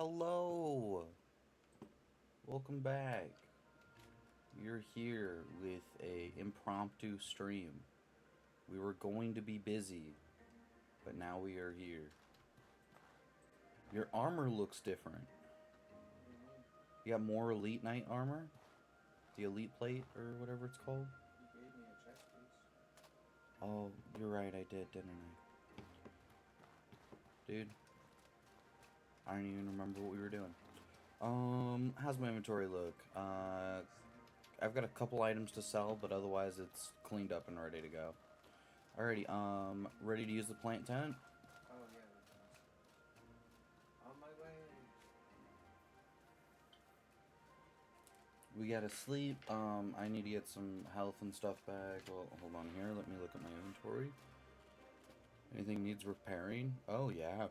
Hello! Welcome back. You're here with a impromptu stream. We were going to be busy, but now we are here. Your armor looks different. You got more Elite Knight armor? The Elite Plate, or whatever it's called? You gave me a chest piece. Oh, you're right, I did, didn't I? Dude. I don't even remember what we were doing. How's my inventory look? I've got a couple items to sell, but otherwise it's cleaned up and ready to go. Alrighty, ready to use the plant tent? Oh yeah, on my way. We gotta sleep. I need to get some health and stuff back. Well, hold on here. Let me look at my inventory. Anything needs repairing? Oh yeah.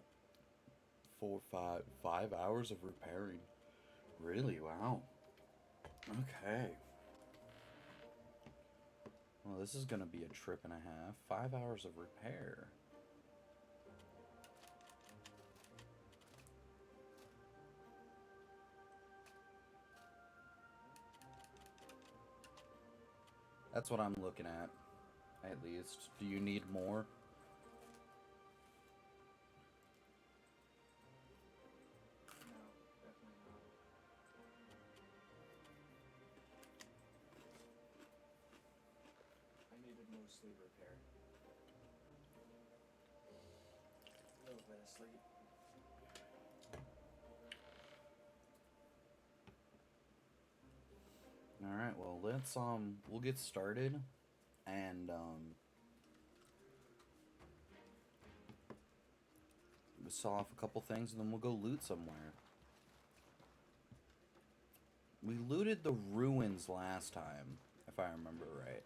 5 hours of repairing. Really? Wow. Okay. Well, this is gonna be a trip and a half. 5 hours of repair. That's what I'm looking at least. Do you need more? No, definitely not. I needed mostly repair. A little bit of sleep. Alright, well, we'll get started, and, we'll sell off a couple things, and then we'll go loot somewhere. We looted the ruins last time, if I remember right.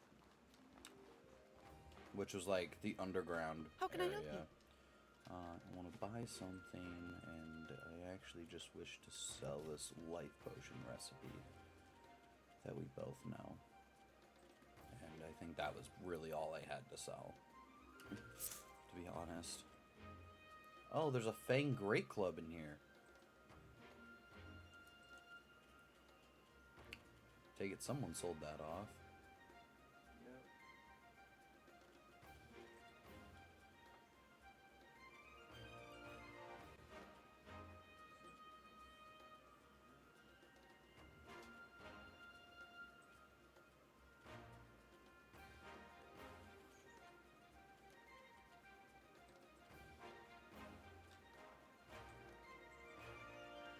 Which was, like, the underground How can area. I help you? I want to buy something, and I actually just wish to sell this life potion recipe that we both know. And I think that was really all I had to sell, to be honest. Oh, there's a Fang Great Club in here. Take it someone sold that off. Yep.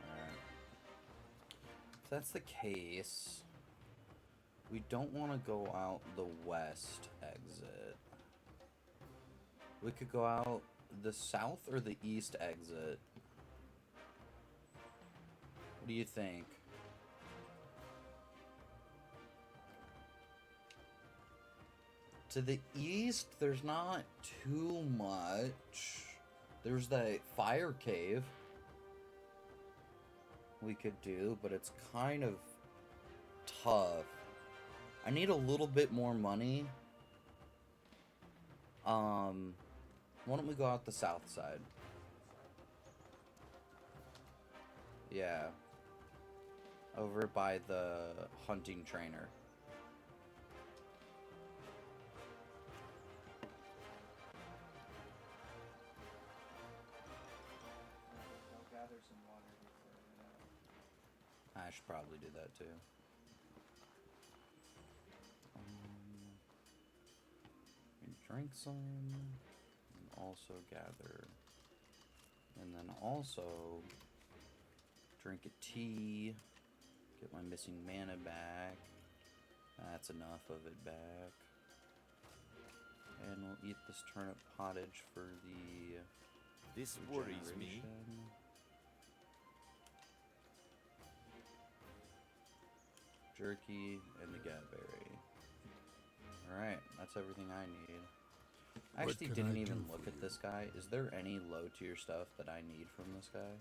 Alright. If that's the case, we don't want to go out the west exit. We could go out the south or the east exit. What do you think? To the east, there's not too much. There's the fire cave we could do, but it's kind of tough. I need a little bit more money. Why don't we go out the south side? Yeah. Over by the hunting trainer. I'll gather some water before I should probably do that too. And drink some, and also gather, and then also drink a tea, get my missing mana back. That's enough of it back. And we'll eat this turnip pottage for the This worries me. regeneration. Jerky and the gadberry. Alright, that's everything I need. I What actually can didn't I even do look for at you? this guy. Is there any low tier stuff that I need from this guy?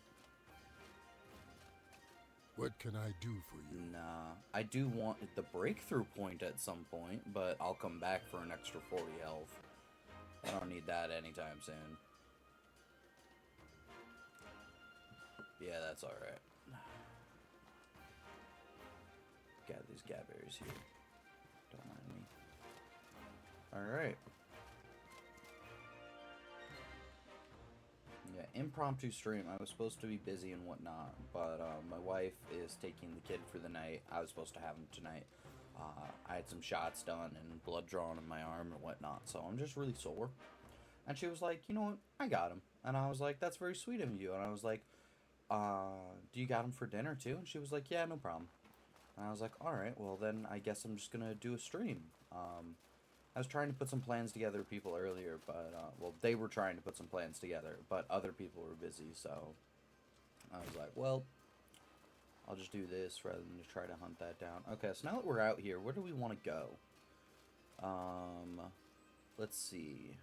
What can I do for you? Nah. I do want the breakthrough point at some point, but I'll come back for an extra 40 health. I don't need that anytime soon. Yeah, that's alright. Got these gabberries here. Don't mind me. Alright. Yeah, impromptu stream. I was supposed to be busy and whatnot, but my wife is taking the kid for the night. I was supposed to have him tonight. I had some shots done and blood drawn in my arm and whatnot, so I'm just really sore. And she was like, you know what, I got him. And I was like, that's very sweet of you. And I was like, do you got him for dinner too? And she was like, yeah, no problem. And I was like, alright, well then I guess I'm just gonna do a stream. I was trying to put some plans together with people earlier, but, well, they were trying to put some plans together, but other people were busy, so I was like, well, I'll just do this rather than to try to hunt that down. Okay, so now that we're out here, where do we want to go? Let's see.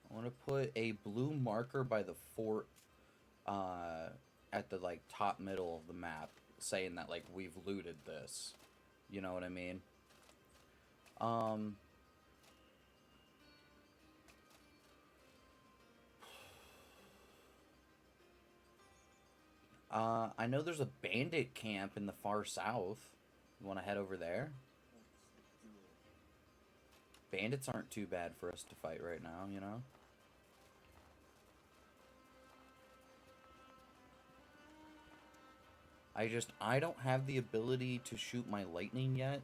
I want to put a blue marker by the fort, at the, like, top middle of the map, saying that, like, we've looted this. You know what I mean? I know there's a bandit camp in the far south. You want to head over there? Let's do it. Bandits aren't too bad for us to fight right now, you know? I don't have the ability to shoot my lightning yet,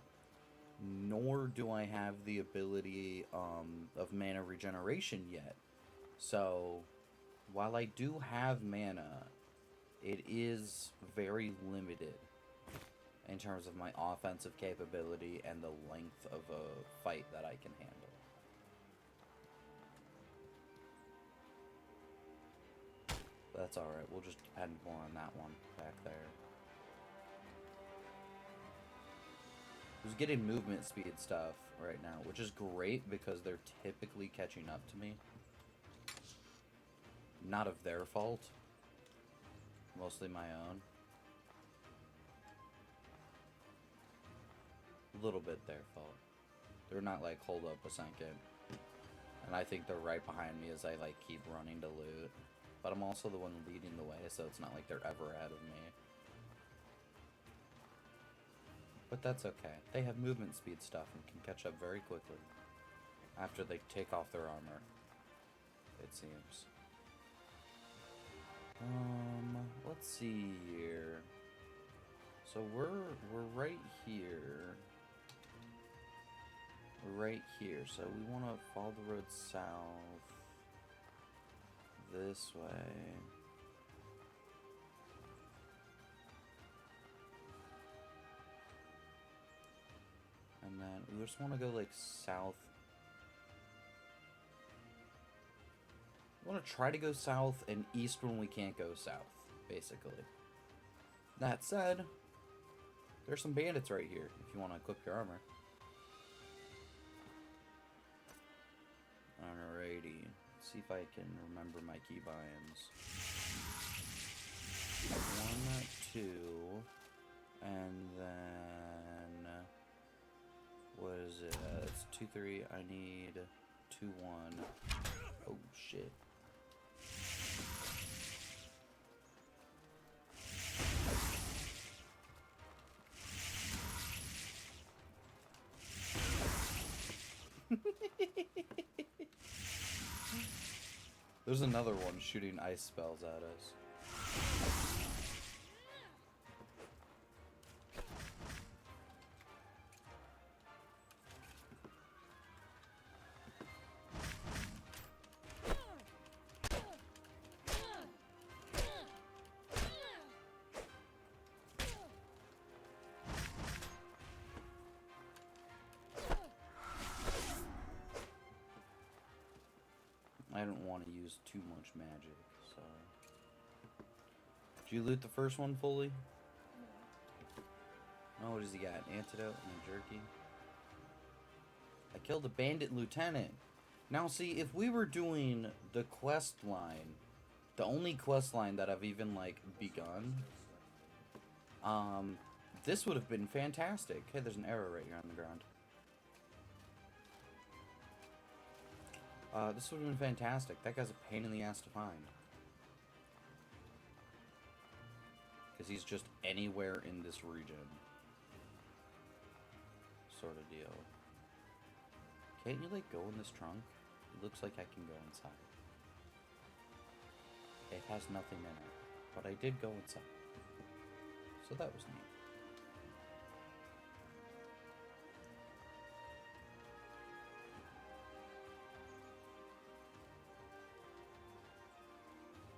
nor do I have the ability, of mana regeneration yet. So, while I do have mana, it is very limited in terms of my offensive capability and the length of a fight that I can handle. But that's alright, we'll just depend more on that one back there. Who's getting movement speed stuff right now, which is great because they're typically catching up to me. Not of their fault. Mostly my own. A little bit their fault. They're not like, hold up a second. And I think they're right behind me as I like keep running to loot. But I'm also the one leading the way, so it's not like they're ever ahead of me. But that's okay. They have movement speed stuff and can catch up very quickly after they take off their armor, it seems. Let's see here. So we're right here. We're right here. So we want to follow the road south this way. And then we just want to go like south. We want to try to go south and east when we can't go south, basically. That said, there's some bandits right here if you want to equip your armor. Alrighty. Let's see if I can remember my keybinds. 1, 2, and then what is it? It's 2, 3. I need 2, 1. Oh shit. There's another one shooting ice spells at us. I don't want to use too much magic, so... Did you loot the first one fully? No. Oh, what does he got? An antidote and a jerky? I killed a bandit lieutenant. Now, see, if we were doing the quest line, the only quest line that I've even, like, begun, this would have been fantastic. Hey, there's an arrow right here on the ground. This would have been fantastic. That guy's a pain in the ass to find. Because he's just anywhere in this region. Sort of deal. Can't you, like, go in this trunk? It looks like I can go inside. It has nothing in it. But I did go inside. So that was neat.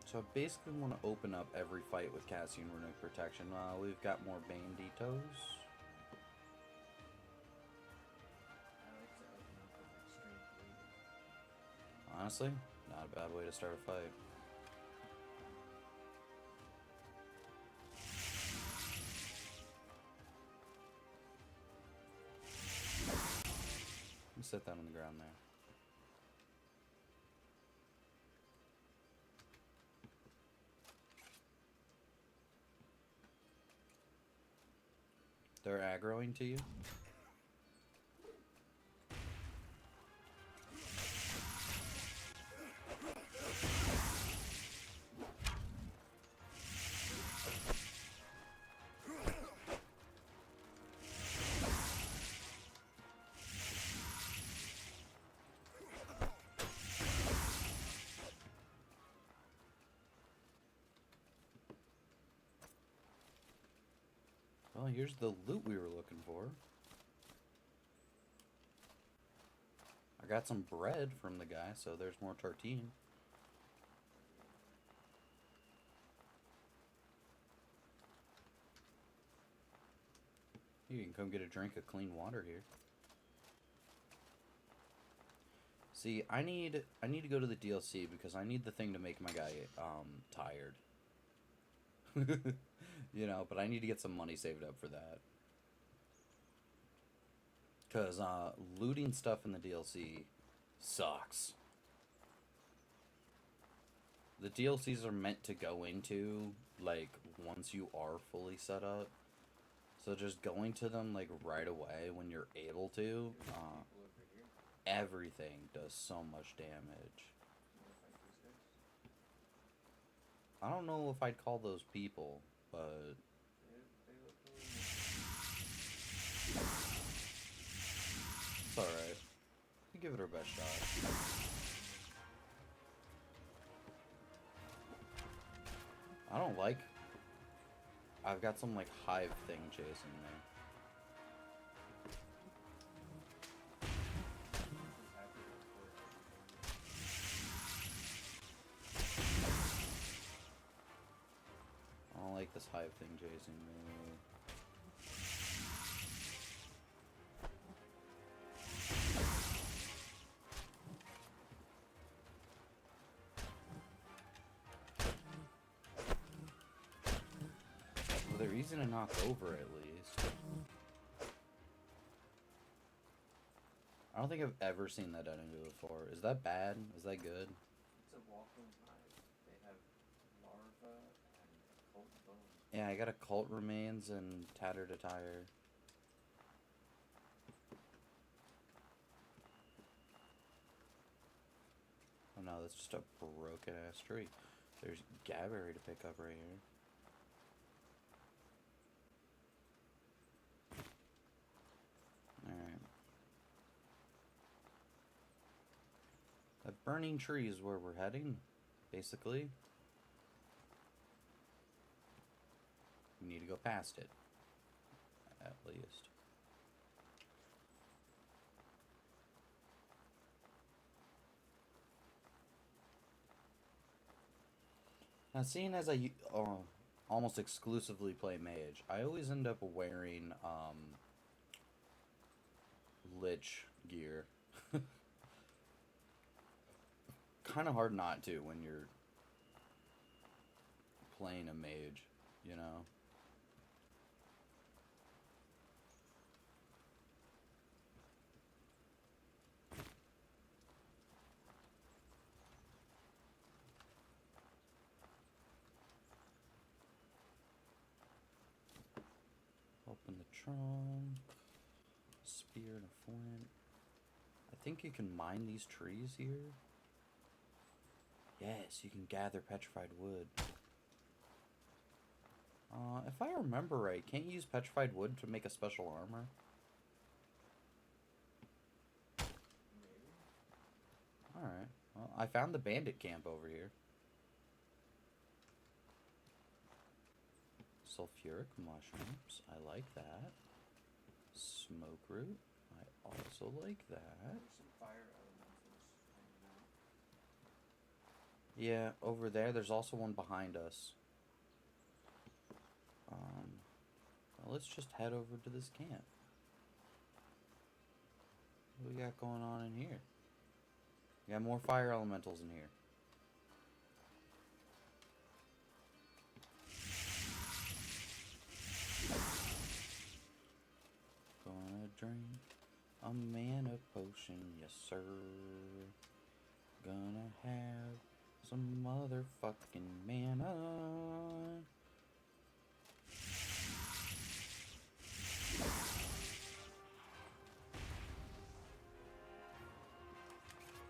So I basically want to open up every fight with Cassian Runic Protection. We've got more banditos. I like to open up with extreme bleeding. Honestly, not a bad way to start a fight. Let me set that on the ground there. They're aggroing to you? Well, here's the loot we were looking for. I got some bread from the guy, so there's more tartine. You can come get a drink of clean water here. See, I need to go to the DLC because I need the thing to make my guy tired. You know, but I need to get some money saved up for that. Because looting stuff in the DLC sucks. The DLCs are meant to go into, like, once you are fully set up. So just going to them, like, right away when you're able to, People over here. everything does so much damage. You wanna fight these guys? I don't know if I'd call those people, but... They look really it's alright. We give it our best shot. I don't like... I've got some, like, hive thing chasing me. I don't like this hive thing chasing me. Well, they're easy to knock over at least. I don't think I've ever seen that enemy before. Is that bad? Is that good? It's a walking hive. They have larvae and occult bones. Yeah, I got occult remains and tattered attire. Oh no, that's just a broken ass tree. There's Gaberry to pick up right here. Alright. That burning tree is where we're heading, basically. We need to go past it, at least. Now, seeing as I almost exclusively play mage, I always end up wearing lich gear. Kind of hard not to when you're playing a mage, you know? Open the trunk. Spear and a flint. I think you can mine these trees here. Yes, you can gather petrified wood. If I remember right, can't you use petrified wood to make a special armor? Maybe. Alright. Well, I found the bandit camp over here. Sulfuric mushrooms. I like that. Smoke root. I also like that. There's some fire elementals hanging out. Yeah, over there. There's also one behind us. Well, let's just head over to this camp. What do we got going on in here? We got more fire elementals in here. Gonna drink a mana potion, yes sir. Gonna have some motherfucking mana.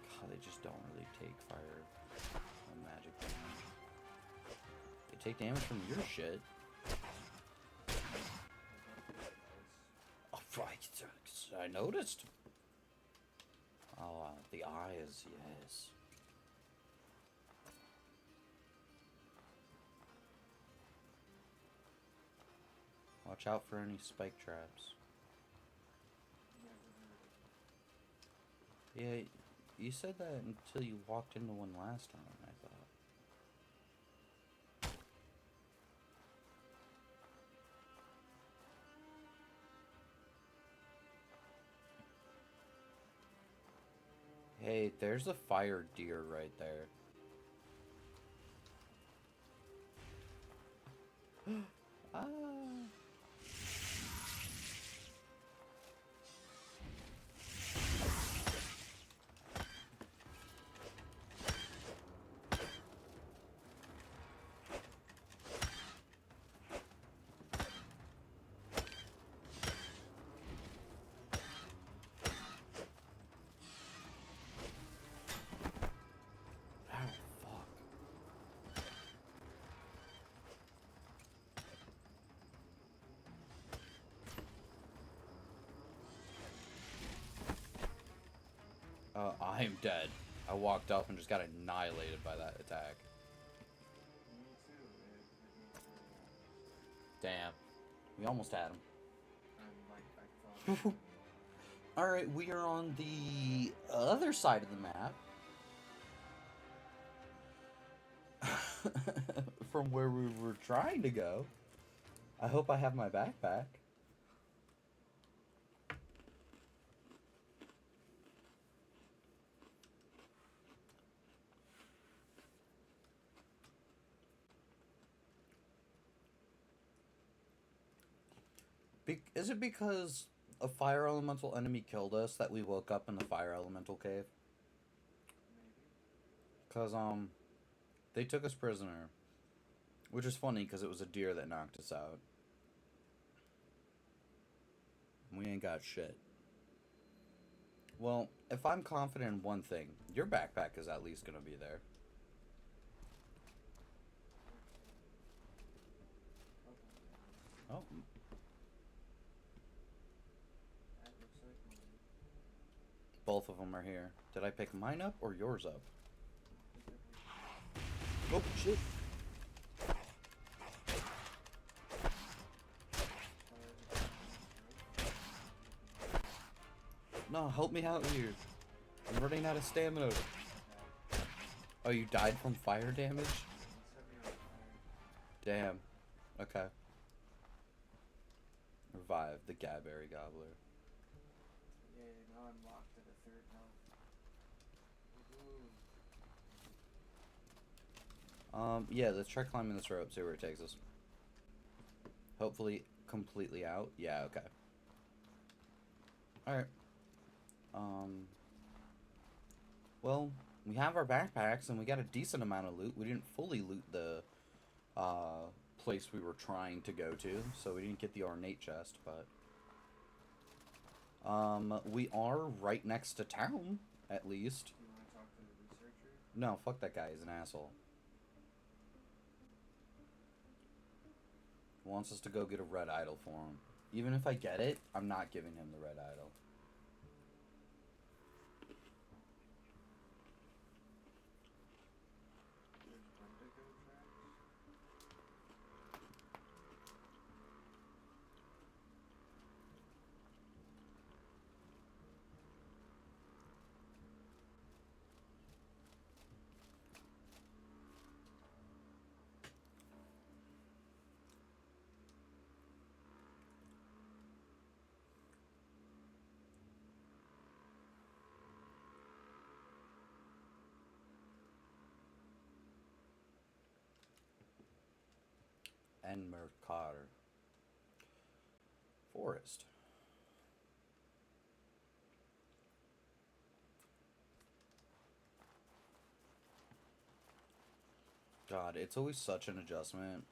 God, they just don't really take fire or magic damage. They take damage from your shit. Oh, right. I noticed. Oh, the eyes, yes. Watch out for any spike traps. Never heard of Yeah, you said that until you walked into one last time, I thought. Hey, there's a fire deer right there. Ah. Ow, fuck. I'm dead. I walked up and just got annihilated by that attack. Me too. It hit me pretty Damn. We almost had him. I thought. Alright, we are on the other side of the map. From where we were trying to go. I hope I have my backpack. Is it because a fire elemental enemy killed us that we woke up in the fire elemental cave? Maybe. Because, they took us prisoner. Which is funny, because it was a deer that knocked us out. We ain't got shit. Well, if I'm confident in one thing, your backpack is at least gonna be there. Oh, That looks like mine. both of them are here. Did I pick mine up or yours up? I think Oh, shit. No, help me out here. I'm running out of stamina. Oh, you died from fire damage? Damn. Okay. Revive the Gadberry Gobbler. Yeah, now I'm locked at a third health. Woohoo. Yeah, let's try climbing this rope, see where it takes us. Hopefully completely out. Yeah, okay. Alright. Well, we have our backpacks and we got a decent amount of loot. We didn't fully loot the place we were trying to go to, so we didn't get the ornate chest, but We are right next to town, at least. Do you want to talk to the researcher? No, fuck that guy. He's an asshole. He wants us to go get a red idol for him. Even if I get it, I'm not giving him the red idol. There's Wendigo tracks. And Mercader. Forest. God, it's always such an adjustment.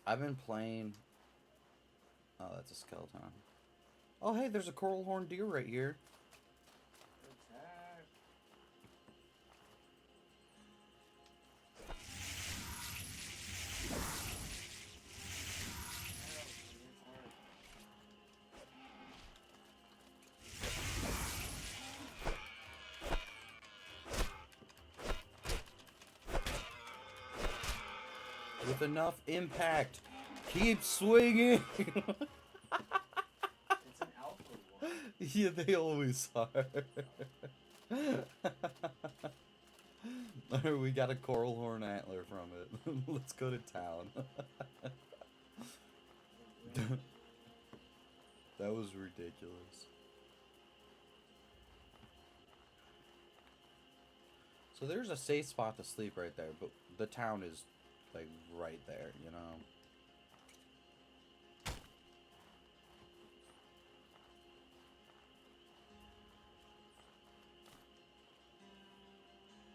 I've been playing... Oh, that's a skeleton. Oh, hey, there's a coral horned deer right here. Attack! With enough impact. Keep swinging. It's an alpha one. Yeah, they always are. We got a coral horn antler from it. Let's go to town. That was ridiculous. So there's a safe spot to sleep right there, but the town is like right there, you know?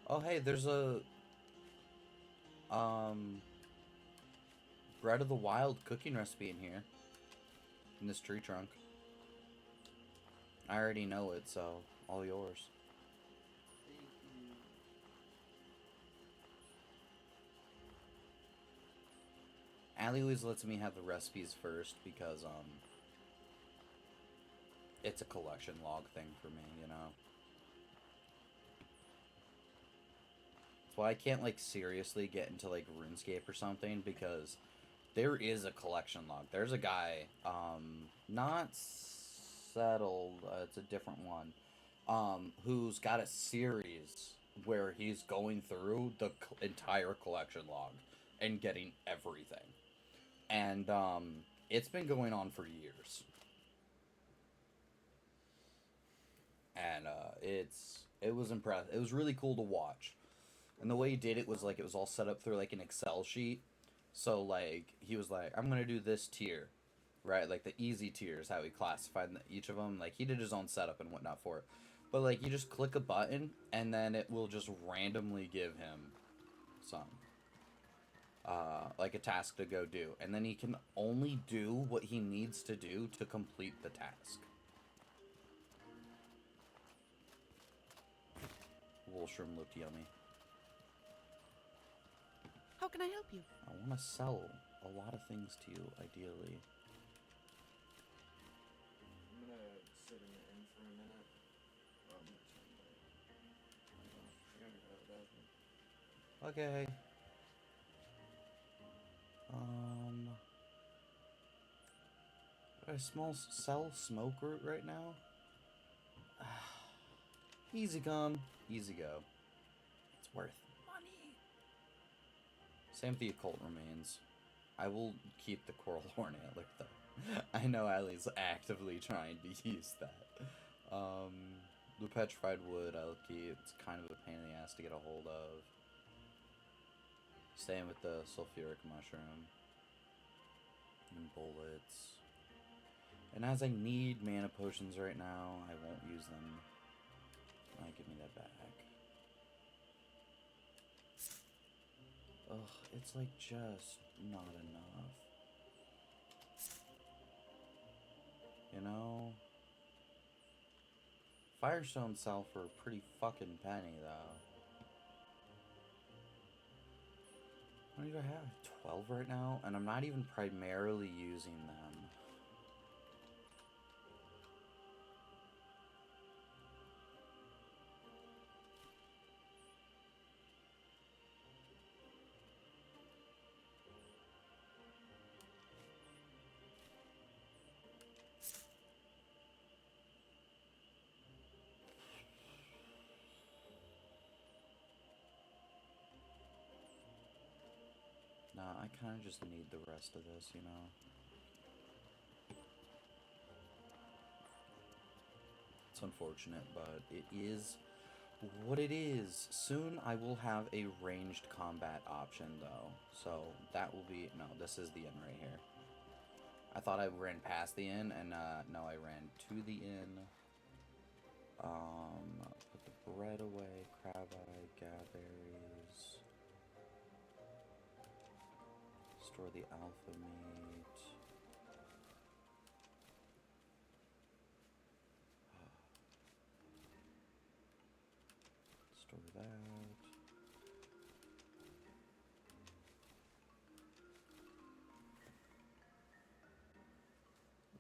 Oh, hey, there's a Bread of the Wild cooking recipe in here. In this tree trunk. I already know it, so all yours. Thank you. Allie always lets me have the recipes first because it's a collection log thing for me, you know. That's why I can't like seriously get into like RuneScape or something, because there is a collection log. There's a guy, not settled, it's a different one, who's got a series where he's going through the entire collection log and getting everything. And it's been going on for years. And it was impressive. It was really cool to watch. And the way he did it was like it was all set up through like an Excel sheet. So like he was like, I'm gonna do this tier, right? Like the easy tier is how he classified each of them. Like he did his own setup and whatnot for it. But like you just click a button and then it will just randomly give him some. Like a task to go do, and then he can only do what he needs to do to complete the task. Woolshroom looked yummy. How can I help you? I want to sell a lot of things to you, ideally. I'm gonna sit in the inn for a minute. Oh, I'm gonna turn the light off. I gotta go to the bathroom. Okay. I sell smoke root right now. Easy come, easy go. It's worth money. Same with the occult remains. I will keep the coral horn antler though. I know Allie's actively trying to use that. The petrified wood I'll keep. It's kind of a pain in the ass to get a hold of. Same with the sulfuric mushroom. And bullets. And as I need mana potions right now, I won't use them. Give me that back. Ugh, it's like just not enough. You know? Firestone sell for a pretty fucking penny, though. What do I have? 12 right now? And I'm not even primarily using them. Nah, I kind of just need the rest of this, you know? It's unfortunate, but it is what it is. Soon I will have a ranged combat option, though. So that will be... No, this is the inn right here. I thought I ran past the inn, and no, I ran to the inn. Put the bread away, crab eye, gaberries. Store the alpha meat. Store that.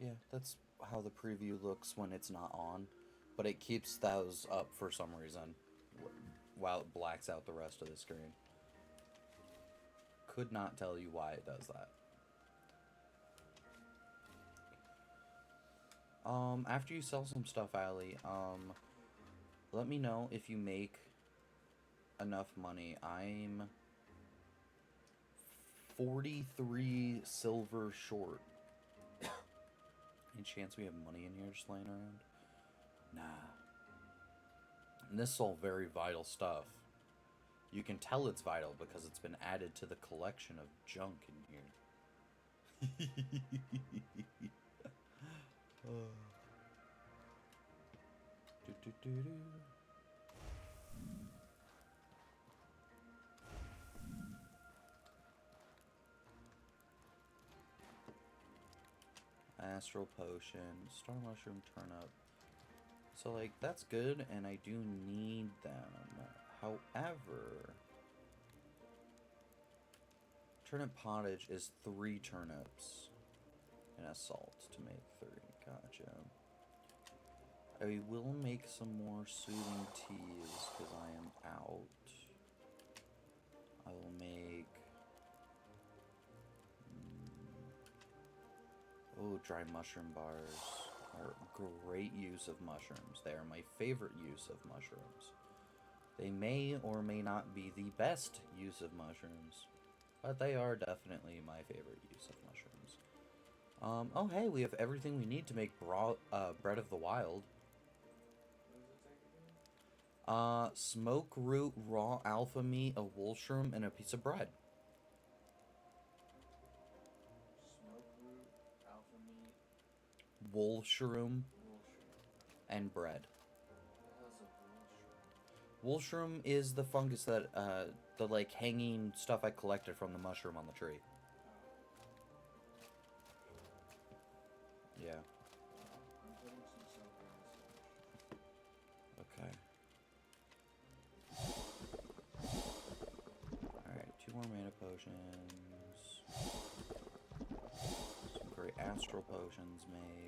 Yeah, that's how the preview looks when it's not on. But it keeps those up for some reason while it blacks out the rest of the screen. Could not tell you why it does that. After you sell some stuff, Allie, let me know if you make enough money. I'm 43 silver short. Any chance we have money in here just laying around? Nah. And this is all very vital stuff. You can tell it's vital because it's been added to the collection of junk in here. Astral potion, star mushroom, turnip. So, like, that's good, and I do need them. However, turnip pottage is 3 turnips and a salt to make 3. Gotcha. I will make some more soothing teas because I am out. I will make... Oh, dry mushroom bars are great use of mushrooms. They are my favorite use of mushrooms. They may or may not be the best use of mushrooms, but they are definitely my favorite use of mushrooms. Oh hey, we have everything we need to make bread of the wild. Smoke root, raw alpha meat, a woolshroom, and a piece of bread. Woolshroom and bread. Woolshroom is the fungus that, the, like, hanging stuff I collected from the mushroom on the tree. Yeah. Okay. Alright, 2 more mana potions. Some great astral potions made.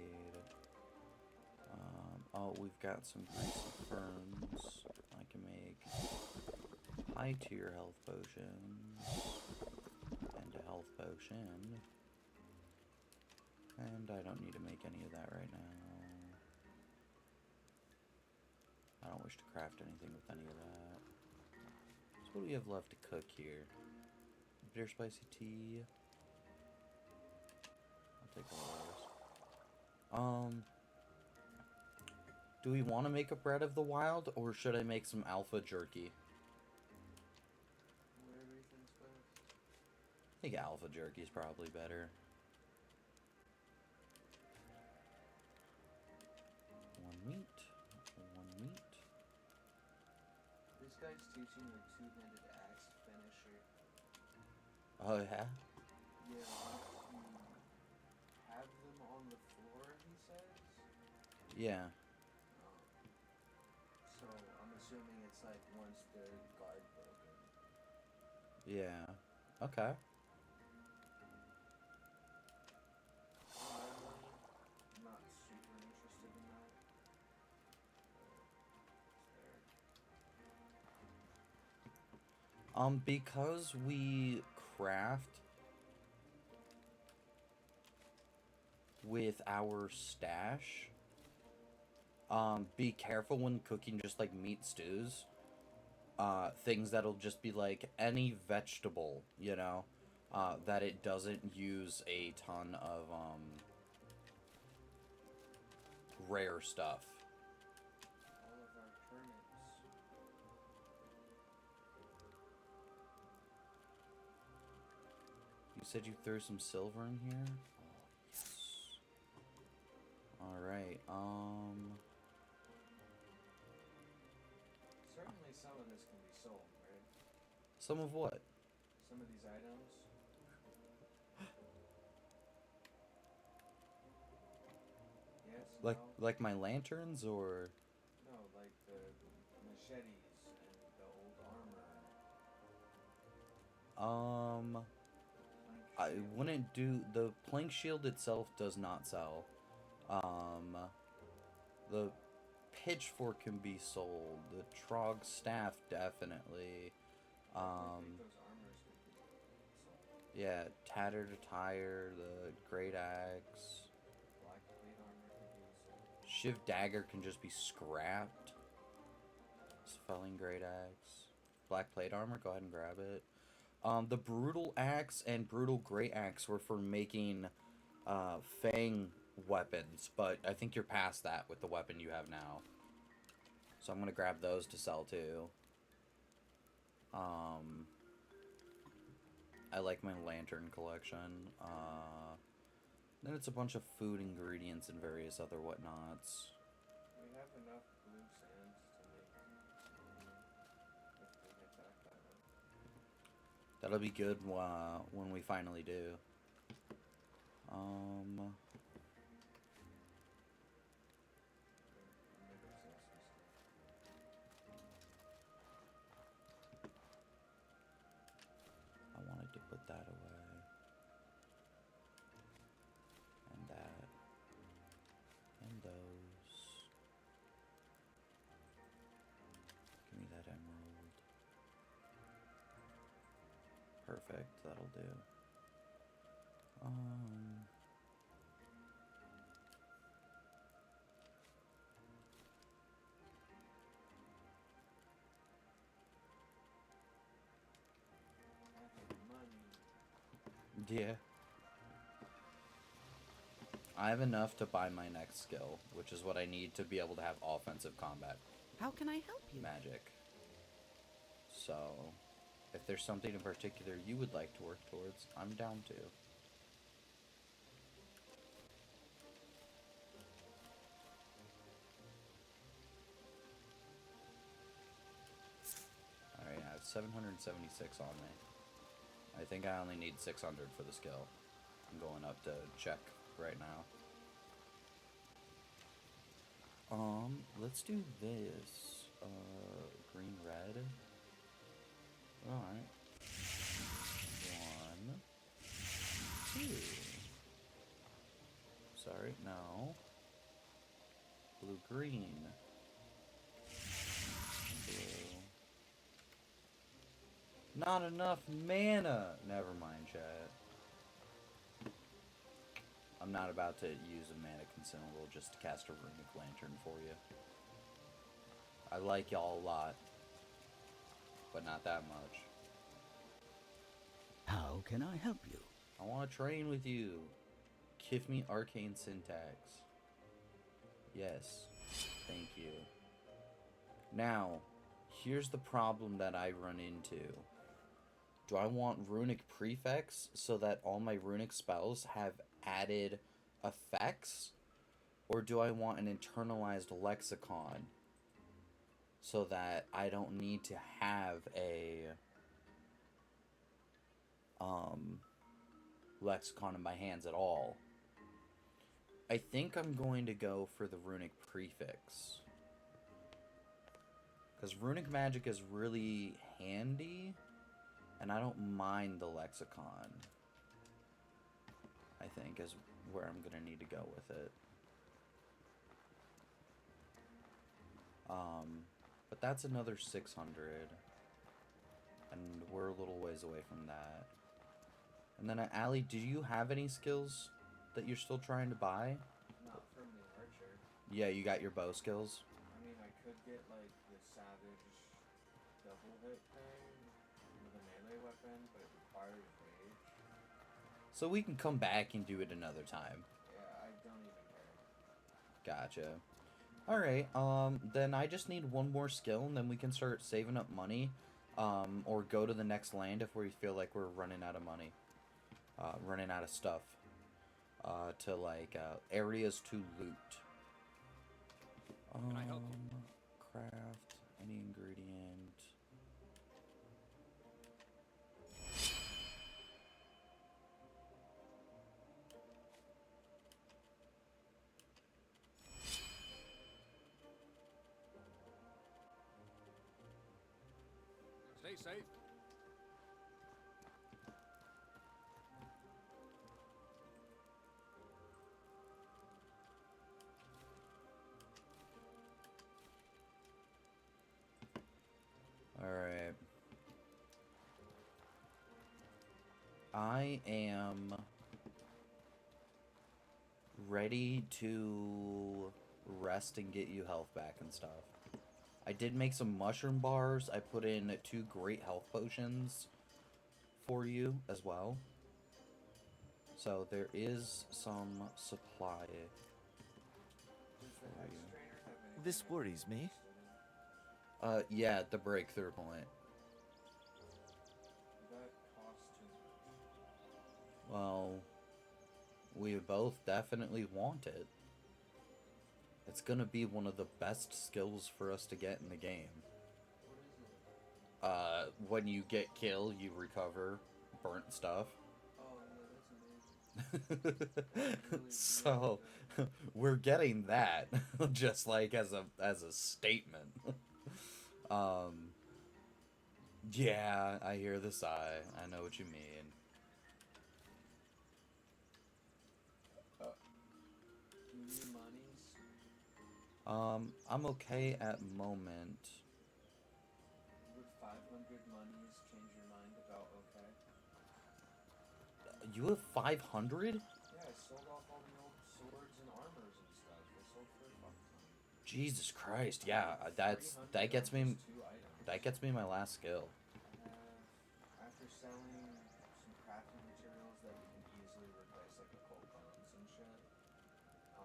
Oh, we've got some greasy ferns. I can make high tier health potions and a health potion. And I don't need to make any of that right now. I don't wish to craft anything with any of that. So what do we have left to cook here? Bitter spicy tea. I'll take one of those. Do we want to make a bread of the wild, or should I make some alpha jerky? Whatever you think's best. I think alpha jerky is probably better. One meat. This guy's teaching the two-handed axe finisher. Oh, yeah? Yeah, once you have them on the floor, he said, Yeah. So I'm assuming it's like once the guard broken. Yeah. Okay. I'm not super interested in that. But it's there. Because we craft with our stash, be careful when cooking just like meat stews. Things that'll just be like any vegetable, you know, that it doesn't use a ton of rare stuff. All of our turnips. You said you threw some silver in here? Oh, yes. Alright, Certainly some of this can be sold, right? some of what? Some of these items. Yes, Like, no? like my lanterns, or? No, like the machetes and the old armor. Plank I shield. wouldn't do, the plank shield itself does not sell. The pitchfork can be sold. The trog staff definitely. I think those armors could be sold. Yeah, tattered attire, the great axe. Black plate armor could be sold. Shiv dagger can just be scrapped. Felling great axe. Black plate armor, go ahead and grab it. The brutal axe and brutal great axe were for making fang weapons, but I think you're past that with the weapon you have now. So I'm gonna grab those to sell too. I like my lantern collection. Then it's a bunch of food ingredients and various other whatnots. We have enough blue sands to make if we get back that way. That'll be good when we finally do. Maybe sell some stuff. I wanted to put that away. And that. And those. Give me that emerald. Perfect, that'll do. Money. Yeah. I have enough to buy my next skill, which is what I need to be able to have offensive combat How can I help you? magic. So, if there's something in particular you would like to work towards, I'm down to. Alright, I have 776 on me. I think I only need 600 for the skill. I'm going up to check right now. Let's do this. Green, red. Alright. 1, 2. Sorry, no. Blue, green. Blue. Not enough mana! Never mind, chat. I'm not about to use a mana consumable just to cast a runic lantern for you. I like y'all a lot, but not that much. How can I help you? I want to train with you. Give me arcane syntax. Yes, thank you. Now, here's the problem that I run into. Do I want runic prefix so that all my runic spells have added effects? Or do I want an internalized lexicon so that I don't need to have a lexicon in my hands at all? I think I'm going to go for the runic prefix. Because runic magic is really handy, and I don't mind the lexicon. I think is where I'm going to need to go with it. But that's another 600. And we're a little ways away from that. And then, Allie, do you have any skills that you're still trying to buy? Not from the archer. Yeah, you got your bow skills? I mean, I could get, like, the savage double hit thing with a melee weapon, but it requires rage. So we can come back and do it another time. Yeah, I don't even care. Gotcha. Alright, then I just need one more skill, and then we can start saving up money, or go to the next land if we feel like we're running out of money. Running out of stuff. To, like, areas to loot. Can I help you? Craft, any ingredient. Stay safe. Alright. I am ready to rest and get you health back and stuff. I did make some mushroom bars. I put in 2 great health potions for you as well. So there is some supply Does the for Hex you. Trainer have anything This I'm worries me. interested in? Yeah, the breakthrough point. That costs too much. Well, we both definitely want it. It's gonna be one of the best skills for us to get in the game. What is it? When you get killed, you recover burnt stuff. Oh, yeah, that's amazing. Really, So, really we're getting that, just like as a statement. Yeah, I hear the sigh. I know what you mean. Do you need monies? I'm okay at moment. Would 500 monies change your mind about okay? You have 500? Yeah, I sold off all the old swords and armors and stuff. I sold for a fuck ton. Jesus Christ, yeah, that gets me. That gets me my last skill. After selling some crafting materials that we can easily replace, like occult bones and shit.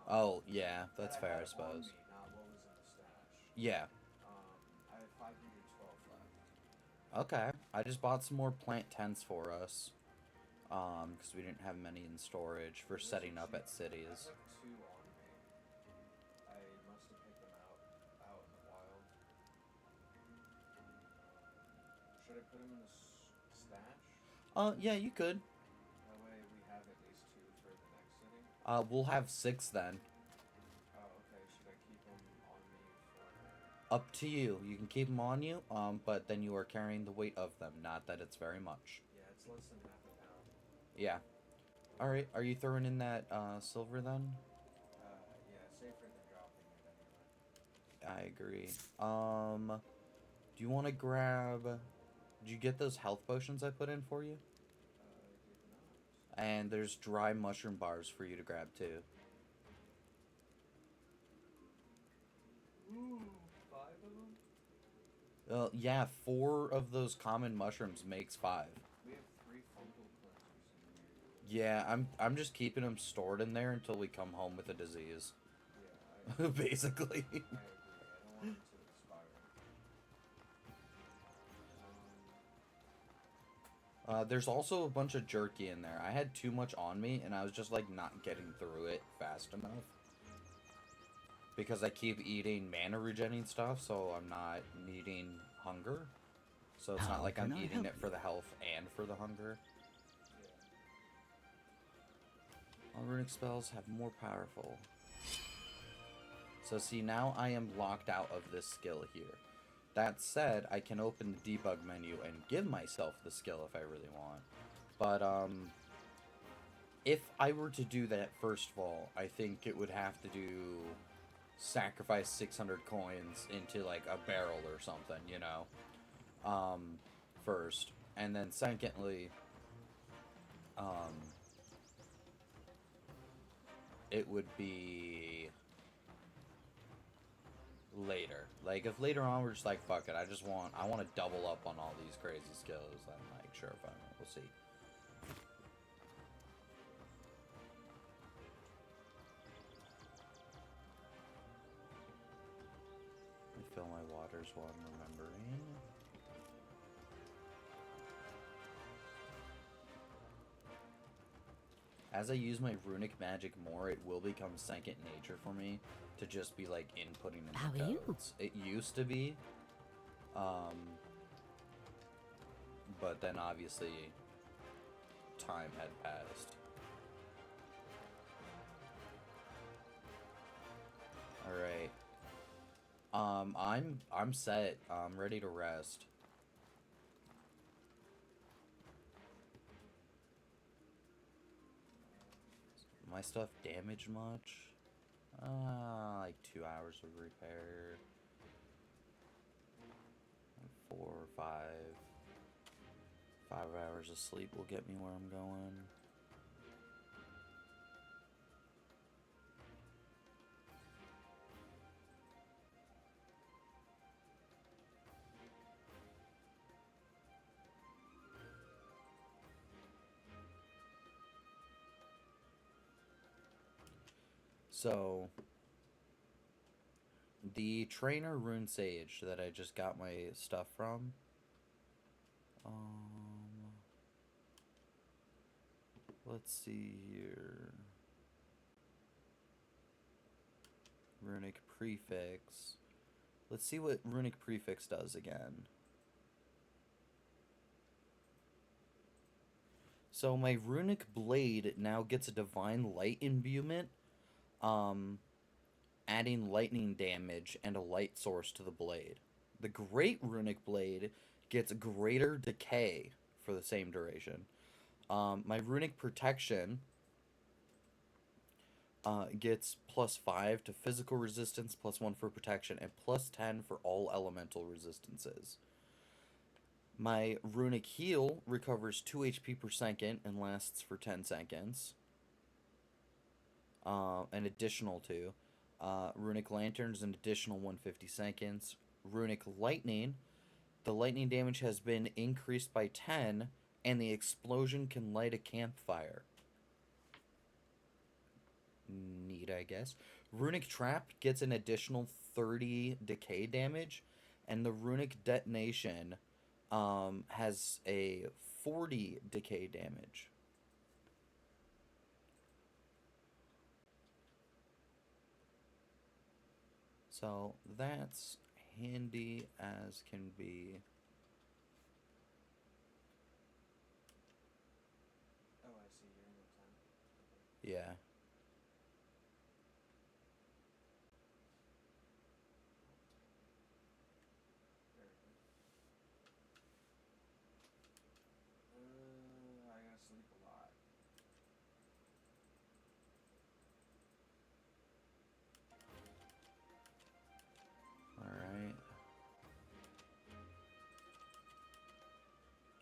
Oh, yeah, that's that fair, I had on suppose. me, not what was in the stash. Yeah. I have 512 left. Okay. I just bought some more plant tents for us. Because we didn't have many in storage for Those are setting up cheap. at cities. I have 2 on me. I must have picked them out in the wild. Should I put them in the stash? Yeah, you could. That way we have at least 2 for the next city. We'll have 6 then. Oh, okay. Should I keep them on me for... Up to you. You can keep them on you, but then you are carrying the weight of them. Not that it's very much. Yeah, it's less than half a pound. Yeah. Alright, are you throwing in that, silver then? Yeah, safer than dropping it anyway. I agree. Do you want to grab... Did you get those health potions I put in for you? I did not. And there's dry mushroom bars for you to grab too. Ooh, 5 of them? Yeah, 4 of those common mushrooms makes 5. We have 3 fungal cleansers in here. Yeah, I'm just keeping them stored in there until we come home with a disease. Yeah, Basically. I agree. I don't want them to expire. There's also a bunch of jerky in there. I had too much on me, and I was just, like, not getting through it fast enough. Because I keep eating mana regenerating stuff, so I'm not needing hunger. So it's not How like I'm can I eating help it for the health and for the hunger. All runic spells have more powerful. So see, now I am locked out of this skill here. That said, I can open the debug menu and give myself the skill if I really want. But, if I were to do that first of all, I think it would have to do sacrifice 600 coins into, like, a barrel or something, you know? First. And then secondly, it would be later. Like, if later on we're just like, fuck it, I want to double up on all these crazy skills, then, like, sure, fine, we'll see. Let me fill my waters while I'm remembering. As I use my runic magic more, it will become second nature for me to just be, like, inputting in How the are you? codes. It used to be, but then obviously time had passed. Alright. I'm set. I'm ready to rest. My stuff damaged much? Like 2 hours of repair. 4 or 5. 5 hours of sleep will get me where I'm going. So, the trainer rune sage that I just got my stuff from, let's see here. Runic prefix. Let's see what runic prefix does again. So my runic blade now gets a divine light imbuement, adding lightning damage and a light source to the blade. The great runic blade gets greater decay for the same duration. My runic protection gets +5 to physical resistance, +1 for protection, and +10 for all elemental resistances. My runic heal recovers 2 HP per second and lasts for 10 seconds. An additional 2. Runic Lantern's an additional 150 seconds. Runic Lightning, the lightning damage has been increased by 10, and the explosion can light a campfire. Neat, I guess. Runic Trap gets an additional 30 decay damage, and the Runic Detonation has a 40 decay damage. So that's handy as can be. Oh, I see. You're in the 10. Yeah. Very good. I gotta sleep a lot. Alright.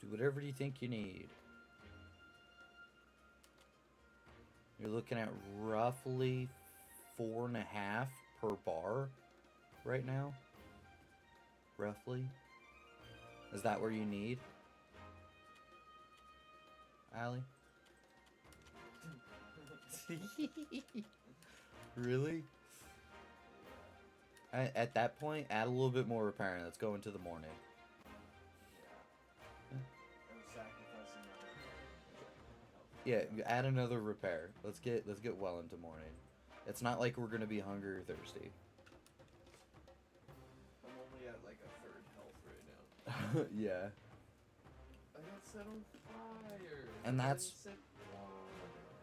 Do whatever you think you need. You're looking at roughly 4.5 per bar right now. Roughly. Is that where you need? Allie? Really? At that point, add a little bit more repairing. Let's go into the morning. Yeah. I'm sacrificing my health. Yeah, add another repair. Let's get well into morning. It's not like we're gonna be hungry or thirsty. I'm only at like a third health right now. Yeah. I got set on fire. And that's-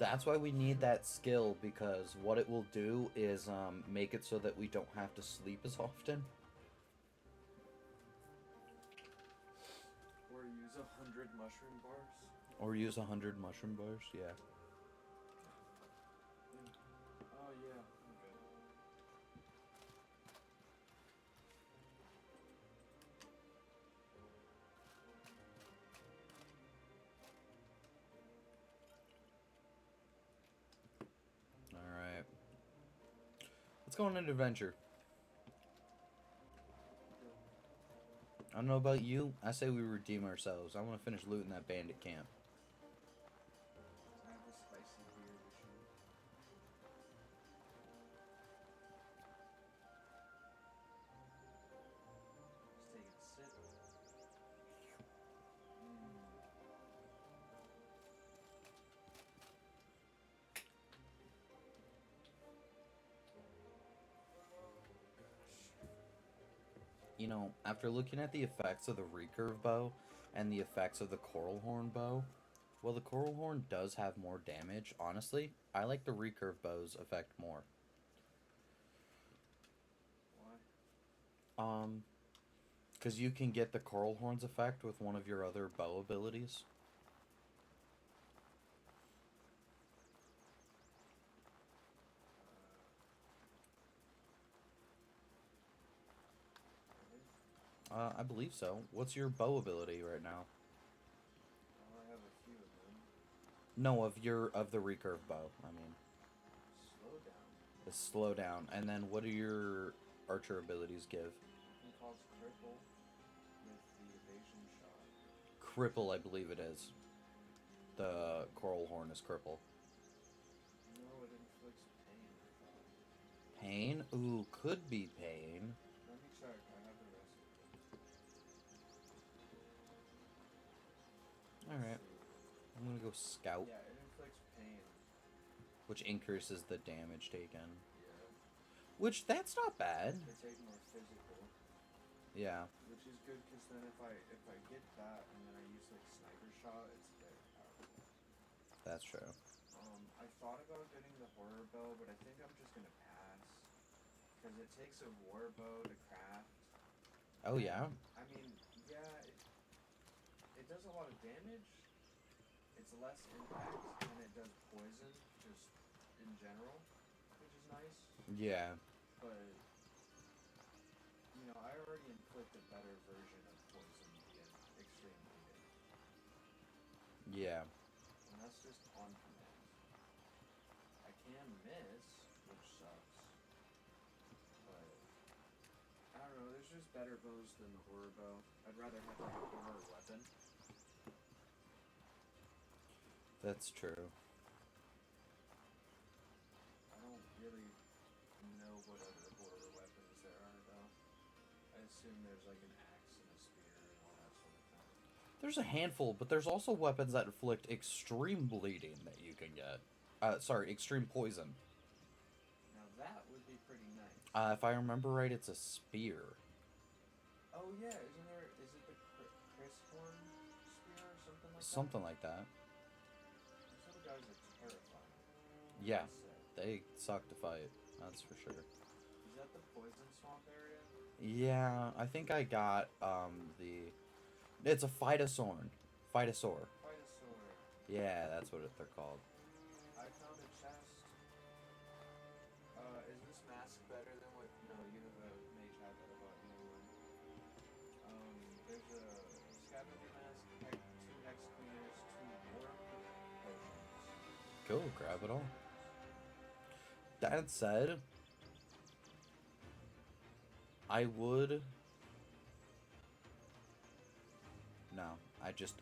That's why we need that skill, because what it will do is make it so that we don't have to sleep as often. Or use 100 mushroom bars. Or use 100 mushroom bars, yeah. Oh yeah, I'm good. Alright. Let's go on an adventure. I don't know about you. I say we redeem ourselves. I want to finish looting that bandit camp. I have a spicy beer machine. Just taking a sip. You know, after looking at the effects of the recurve bow and the effects of the coral horn bow, well, the coral horn does have more damage. Honestly, I like the recurve bow's effect more. Why? Because you can get the coral horn's effect with one of your other bow abilities. I believe so. What's your bow ability right now? Well, I have a few of them. No, of the recurve bow. I mean, Slow down. the slow down. And then what do your archer abilities give? I can cause cripple with the evasion shot. Cripple, I believe it is. The coral horn is cripple. No, it inflicts pain, I thought. Pain? Ooh, could be pain. Let me check. I have the recipe. Alright. I'm gonna go scout, Yeah, it inflicts pain. which increases the damage taken. Yeah. Which, that's not bad. They take more physical. Yeah, Which is good because then if I get that and then I use like sniper shot, it's very powerful. that's true. I thought about getting the horror bow, but I think I'm just gonna pass because it takes a war bow to craft. Oh, yeah? I mean, yeah, it does a lot of damage. It's less impact and it does poison just in general, which is nice. Yeah. But you know, I already inflict a better version of poison via extreme bleeding. Yeah. And that's just on command. I can miss, which sucks. But I don't know, there's just better bows than the horror bow. I'd rather have like a horror weapon. That's true. I don't really know what other horror weapons there are though. I assume there's like an axe and a spear and all that sort of thing. There's a handful, but there's also weapons that inflict extreme bleeding that you can get. Sorry, extreme poison. Now that would be pretty nice. If I remember right, it's a spear. Oh yeah, is it the Chris Horn spear or something like that? Something like that. Those little guys are terrifying. Yeah, I say. they suck to fight. That's for sure. Is that the poison swamp area? Yeah, I think I got, it's a phytosaur. Phytosaur. Phytosaur. Yeah, that's what they're called. I found a chest. Is this mask better than what? No, you have a mage hat that I bought you one. There's a scavenger mask, two hex cleaners, two warp potions. Cool, grab it all. That said, I would... No, I just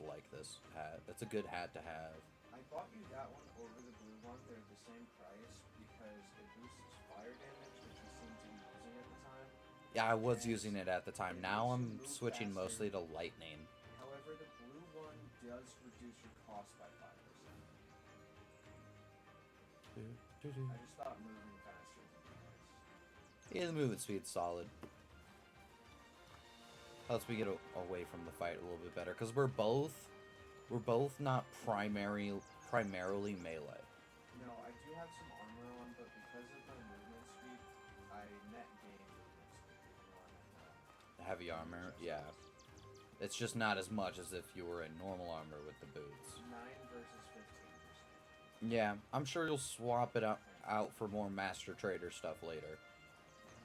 like this hat. That's a good hat to have. I bought you that one over the blue one. They're the same price because it boosts fire damage, which you seem to be using at the time. Yeah, I was using it at the time. Now I'm switching mostly to lightning. However, the blue one does reduce your cost by 5%. I just thought moving faster would be nice. Yeah, the movement speed's solid. Helps me get away from the fight a little bit better, because we're both not primarily melee. No, I do have some armor on, but because of my movement speed, I net gain movement speed, even though I'm at Heavy armor, yeah. It's just not as much as if you were in normal armor with the boots. 9 versus 15%. Yeah, I'm sure you'll swap it out for more Master Trader stuff later.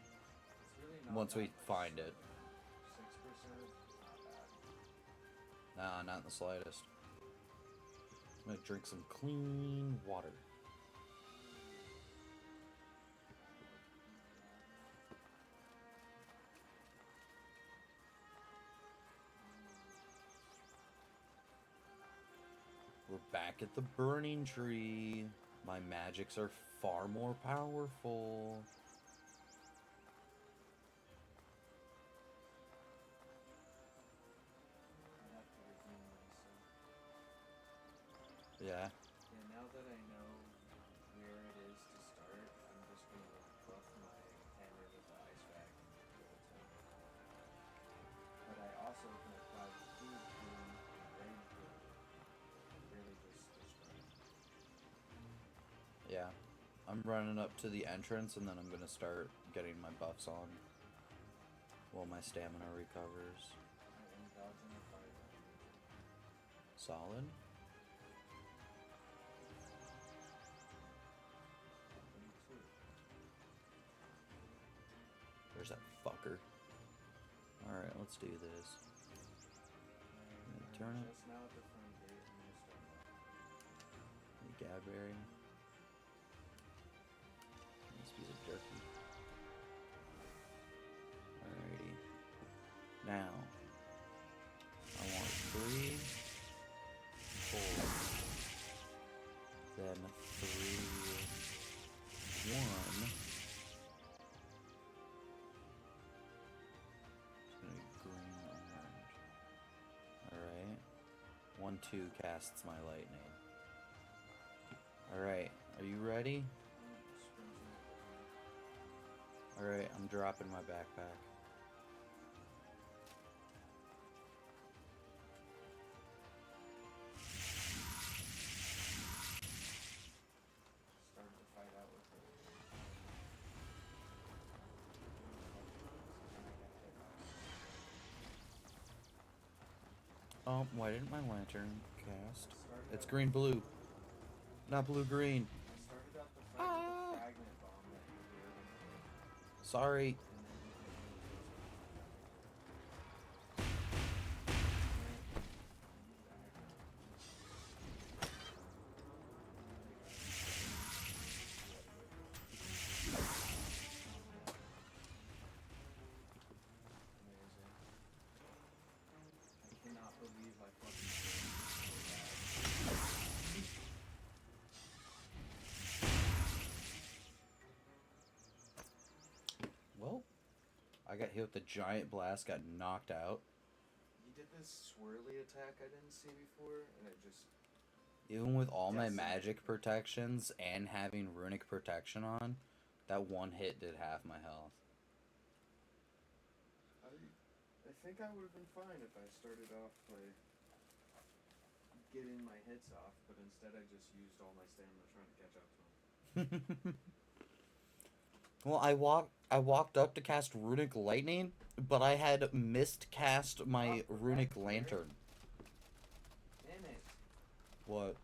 It's really not Once that we much find it. 6%, not bad. Nah, not in the slightest. I'm gonna drink some clean water. We're back at the burning tree. My magics are far more powerful. I have to redeem myself. Yeah. Yeah, now that I know where it is to start, I'm just gonna buff my hammer with the ice bag the whole time. But I also can apply the food boom and rage boom and really just destroy it. Yeah. I'm running up to the entrance and then I'm gonna start getting my buffs on while my stamina recovers. I am dodging the fire damage. Solid. Me too. There's that fucker. Alright, let's do this. I'm Turn it. just now at the front gate. I'm gonna start off. The Gadberry. This piece of jerky. Alrighty. Now, I want 3, 4, then 3, 1. It's gonna be green, orange. Alright. 1, 2 casts my lightning. Alright, are you ready? I'm sprinting at the Alright, I'm dropping my backpack. started to fight out with it. Oh, why didn't my lantern cast? Started It's out- green blue. Not blue green. I started out the fight with the fragment bomb that you hear when you hit, Sorry. and then amazing. I cannot believe I fucking failed so Well, I got hit with the giant blast, got knocked out. bad. You did this swirly attack I didn't see before, and it just Even with all my Decimated magic me. protections and having runic protection on, that one hit did half my health. I think I would have been fine if I started off by getting my hits off, but instead I just used all my stamina trying to catch up to him. Well, I walked up to cast runic lightning, but I had missed cast my Oh, runic back here? lantern. Damn it! What?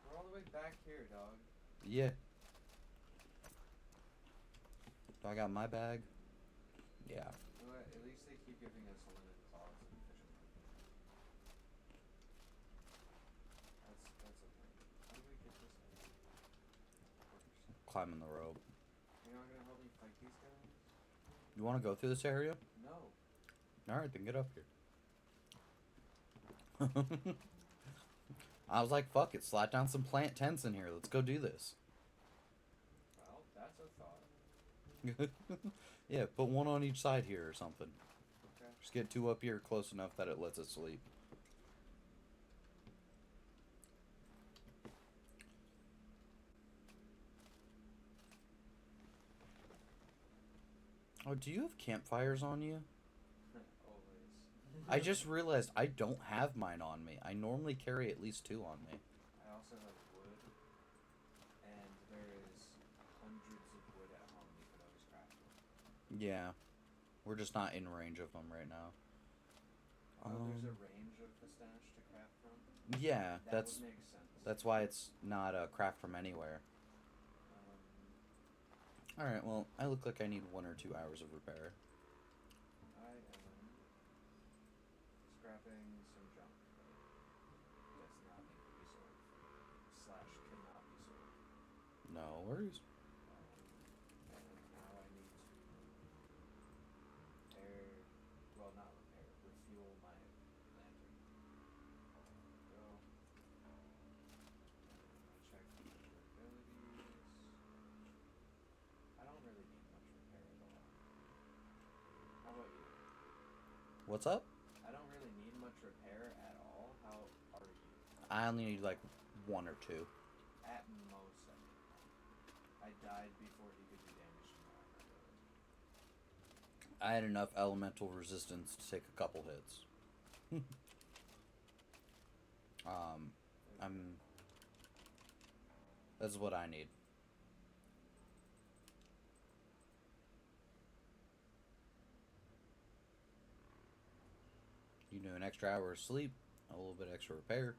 We're all the way back here, dog. Yeah. Do I got my bag? Yeah. You know what? At least they keep giving us linen cloths and fishing rod. That's okay. How do we get this out? Climbing the rope. You're not gonna help me fight these guys? You want to go through this area? No. Alright, then get up here. I was like, fuck it, slap down some plant tents in here. Let's go do this. Well, that's a thought. Yeah, put one on each side here or something. Okay. Just get 2 up here close enough that it lets us sleep. Oh, do you have campfires on you? Always. I just realized I don't have mine on me. I normally carry at least 2 on me. I also have wood. Yeah. We're just not in range of them right now. There's a range of the stash to craft from? Yeah, That would make sense. that's why it's not a craft from anywhere. Alright, well, I look like I need 1 or 2 hours of repair. I am scrapping some junk that does not need to be sold. Slash cannot be sold. No worries. And now I need to repair, well, not repair, refuel my lantern. Go. Check the abilities. I don't really need much repair at all. How about you? What's up? I don't really need much repair at all. How are you? I only need like 1 or 2. At most, I need one. I died before he could do damage to my armor, really. I had enough elemental resistance to take a couple hits. That's what I need. You do an extra hour of sleep, a little bit extra repair.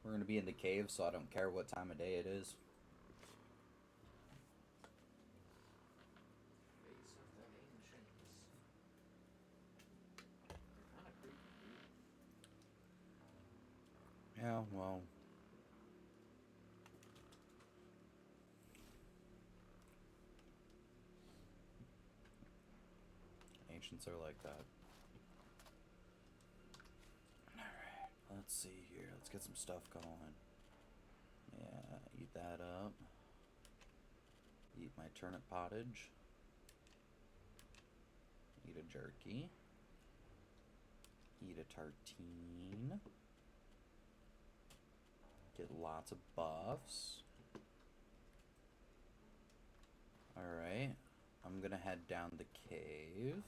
We're gonna be in the cave, so I don't care what time of day it is. Face of the Ancients. They're kind of creepy, dude. Yeah, well. Ancients are like that. Alright, let's see here. Let's get some stuff going. Yeah, eat that up. Eat my turnip pottage. Eat a jerky. Eat a tartine. Get lots of buffs. Alright. I'm gonna head down the cave.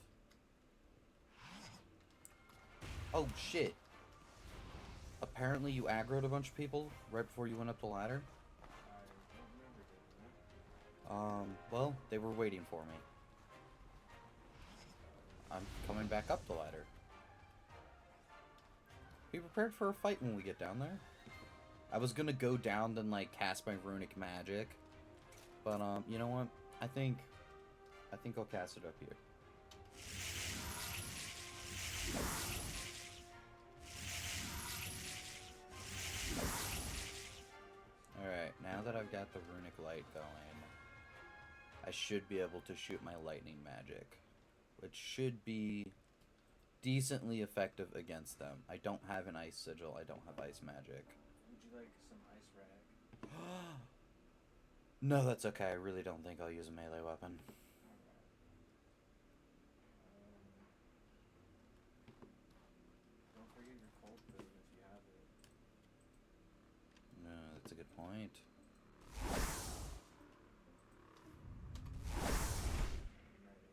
Oh shit. Apparently you aggroed a bunch of people right before you went up the ladder. I don't remember doing that. Well, they were waiting for me. I'm coming back up the ladder. Be prepared for a fight when we get down there. I was gonna go down and like cast my runic magic, but you know what? I think I'll cast it up here. Alright, now that I've got the runic light going, I should be able to shoot my lightning magic, which should be decently effective against them. I don't have an ice sigil, I don't have ice magic. Would you like some ice rag? No, that's okay. I really don't think I'll use a melee weapon. Don't forget your cold boom if you have it. No, that's a good point. I'm ready.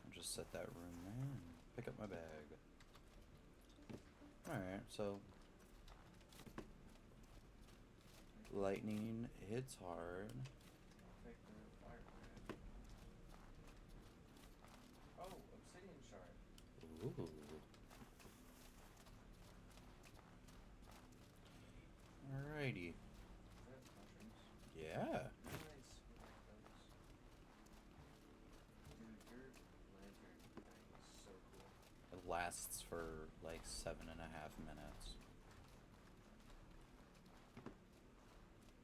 I'll just set that room there and pick up my bag. Alright, so lightning hits hard. I'll take the fire rag. Oh, obsidian shard. Ooh. Alrighty. Is that mushrooms? Yeah. Nice. We like those. Dude, your lantern thing is so cool. It lasts for like 7.5 minutes.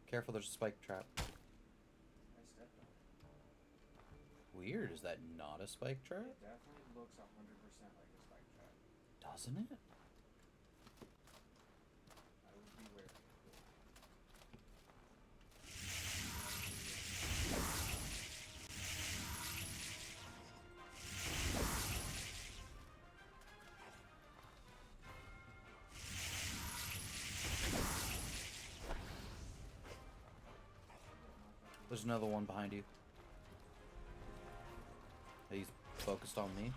Careful, there's a spike trap. I stepped on it. weird. Is that not a spike trap? It definitely looks 100% like a spike trap. Doesn't it? I would be wary of it. There's another one behind you. He's focused on me.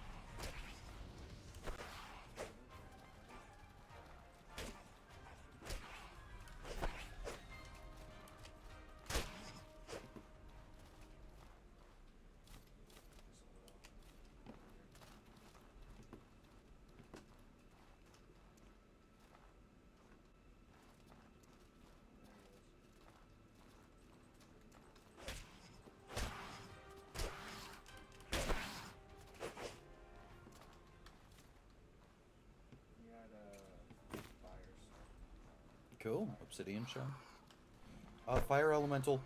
He had a fire stuff. Cool. Obsidian shell. Fire elemental.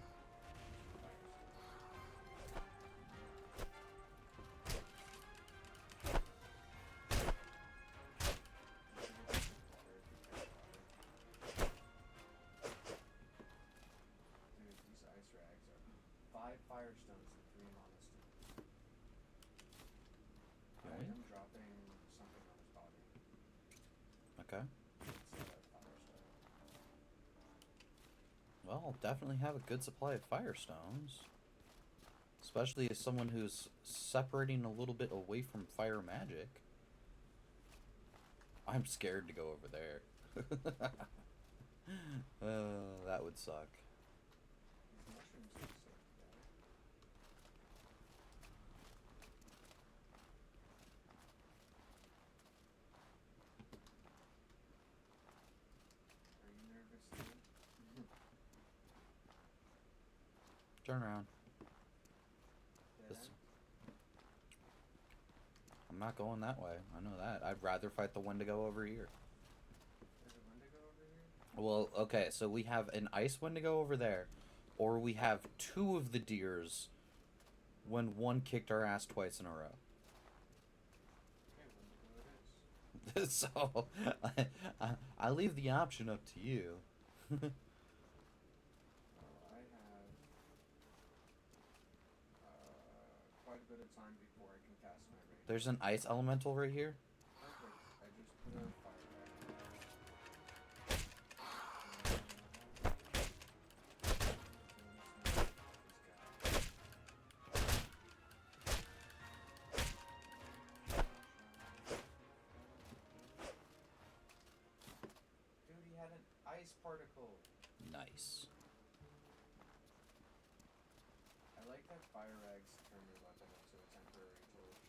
Dude, these ice rags are 5 fire stones and 3 mana stones. I Really? am dropping something on his body. Okay. It's a fire stone. Well, I'll definitely have a good supply of firestones. Especially as someone who's separating a little bit away from fire magic. I'm scared to go over there. That would suck. These mushrooms look so good. Are you nervous too? Turn around. Dead This- end? I'm not going that way. I know that. I'd rather fight the Wendigo over here. There's a Wendigo over here? Well, okay, so we have an ice Wendigo over there, or we have 2 of the deers when one kicked our ass twice in a row. Okay, Wendigo it is. So, I leave the option up to you. Well, I have quite a bit of time before I can cast my rage. There's an ice elemental right here. Perfect. I just put a fire back in there. Dude, he had an ice particle. Nice. I like that fire rags turn your weapon into a temporary torch.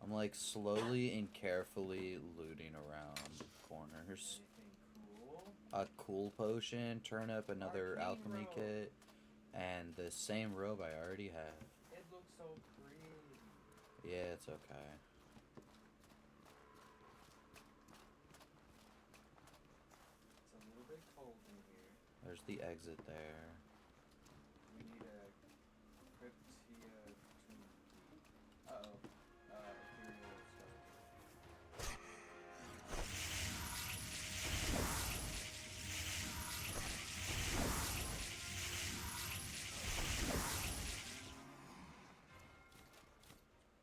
I'm like slowly and carefully looting around corners. Anything cool? A cool potion, turnip, another Arcane alchemy robe. kit, and the same robe I already have. It looks so pretty. Yeah, it's okay. It's a little bit cold in here. There's the exit there. We need a Cryptia tomb. Uh-oh. Ethereal skeleton.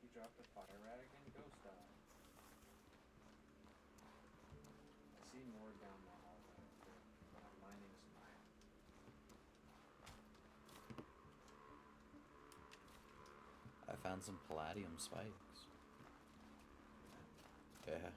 He dropped a fire rag and ghost died. I see more down the hallway. Mining some iron. I found some palladium spikes. Yeah.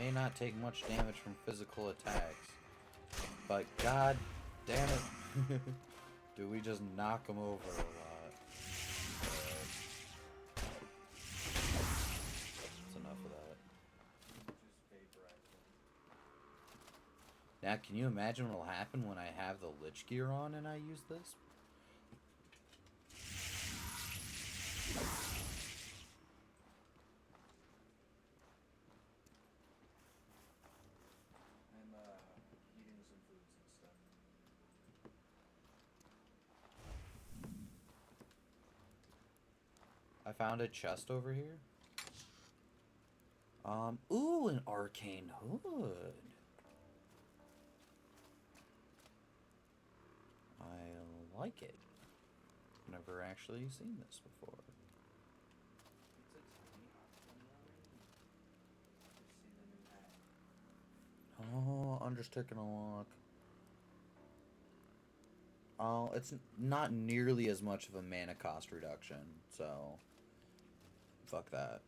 may not take much damage from physical attacks, but god damn it, do we just knock him over a lot. That's enough of that. Just vaporize him. Now, can you imagine what will happen when I have the Lich Gear on and I use this? I'm eating some foods and stuff. I found a chest over here. Ooh, an arcane hood. I like it. Never actually seen this before. It's a tiny aquamarine. Let's see the new hat. Oh, I'm just taking a look. Oh, it's not nearly as much of a mana cost reduction, so fuck that.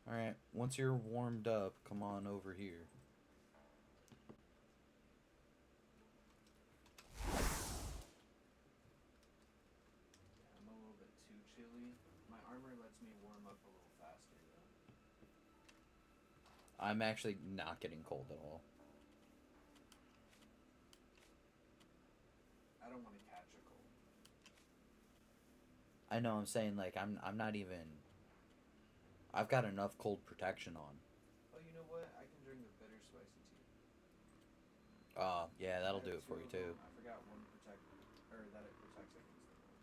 Alright, once you're warmed up, come on over here. Yeah, I'm a little bit too chilly. My armor lets me warm up a little faster though. I'm actually not getting cold at all. I don't want to catch a cold. I know, I'm saying, like, I'm not even... I've got enough cold protection on. Oh, you know what? I can drink the bitter spicy tea. Yeah, that'll I do have it for two you of too. them. I forgot one protect, or that it protects against the cold.